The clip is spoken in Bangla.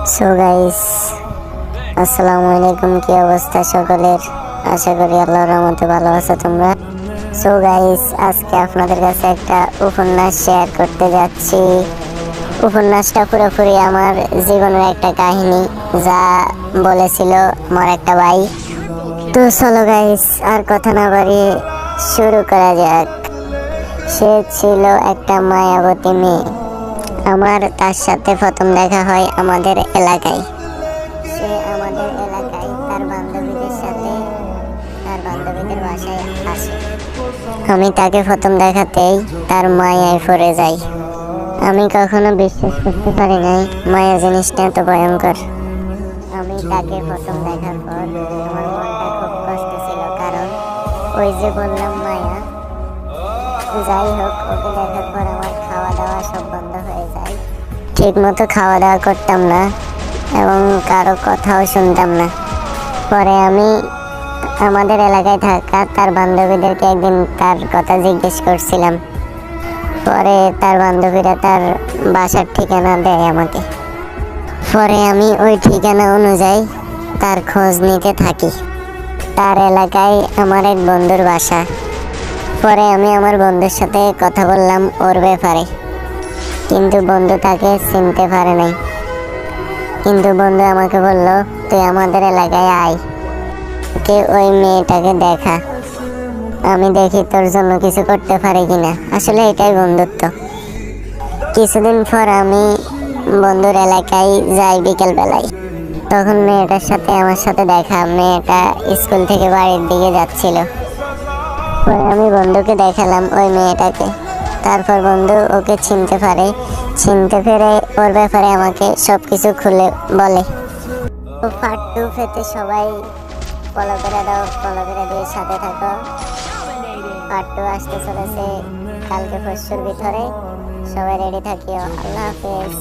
সো গাইস, আসসালামু আলাইকুম। কি অবস্থা সকলের? আশা করি আল্লাহর রহমতে ভালো আছো তোমরা। সো গাইস, আজকে আপনাদের কাছে একটা উপন্যাস শেয়ার করতে যাচ্ছি। উপন্যাসটা পুরোপুরি আমার জীবনের একটা কাহিনী, যা বলেছিল আমার একটা ভাই। তো চলো গাইস, আর কথা না বাড়িয়ে শুরু করা যাক। সে ছিল একটা মায়াবতী মেয়ে। আমার তার সাথে প্রথম দেখা হয় আমাদের এলাকায়। সে আমাদের এলাকায় তার বান্ধবীদের সাথে তার বান্ধবীদের বাসায় আসে। আমি তাকে প্রথম দেখাতেই তার মায়ায় পড়ে যাই। আমি কখনো বিশ্বাস করতে পারি নাই মায়া জিনিসটা এত ভয়ঙ্কর। আমি তাকে প্রথম দেখার পর আমার মনটা খুব কষ্ট ছিল, কারণ ওই যে বললাম মায়া। যাই হোক, ওকে দেখার পর আমার খাওয়া দাওয়া সব বন্ধ হয়ে যায়। ঠিক মতো খাওয়া দাওয়া করতাম না এবং কারো কথাও শুনতাম না। পরে আমি আমাদের এলাকায় থাকা তার বান্ধবীদেরকে একদিন তার কথা জিজ্ঞেস করছিলাম। পরে তার বান্ধবীরা তার বাসার ঠিকানা দেয় আমাকে। পরে আমি ওই ঠিকানা অনুযায়ী তার খোঁজ নিতে থাকি। তার এলাকায় আমার এক বন্ধুর বাসা। পরে আমি আমার বন্ধুর সাথে কথা বললাম ওর ব্যাপারে, কিন্তু বন্ধু তাকে চিনতে পারে নাই। কিন্তু বন্ধু আমাকে বলল, তুই আমাদের এলাকায় আয়, কে ওই মেয়েটাকে দেখা, আমি দেখি তোর জন্য কিছু করতে পারি কিনা। আসলে এটাই বন্ধুত্ব। কিছুদিন পর আমি বন্ধুর এলাকায় যাই বিকেল বেলায়। তখন মেয়েটার সাথে আমার সাথে দেখা। মেয়েটা স্কুল থেকে বাড়ির দিকে যাচ্ছিল। পরে আমি বন্ধুকে দেখালাম ওই মেয়েটাকে। তারপর বন্ধু ওকে চিনতে পারে। চিনতে পেরে ওর ব্যাপারে আমাকে সবকিছু খুলে বলে। তো পার্ট 2 পেতে সবাই ফলো করে দাও, ফলো করে দিয়ে সাথে থাকো। পার্ট 2 আসতে চলেছে কালকে পরশুর ভিতরে। সবাই রেডি থাকিও। আল্লাহ হাফেজ।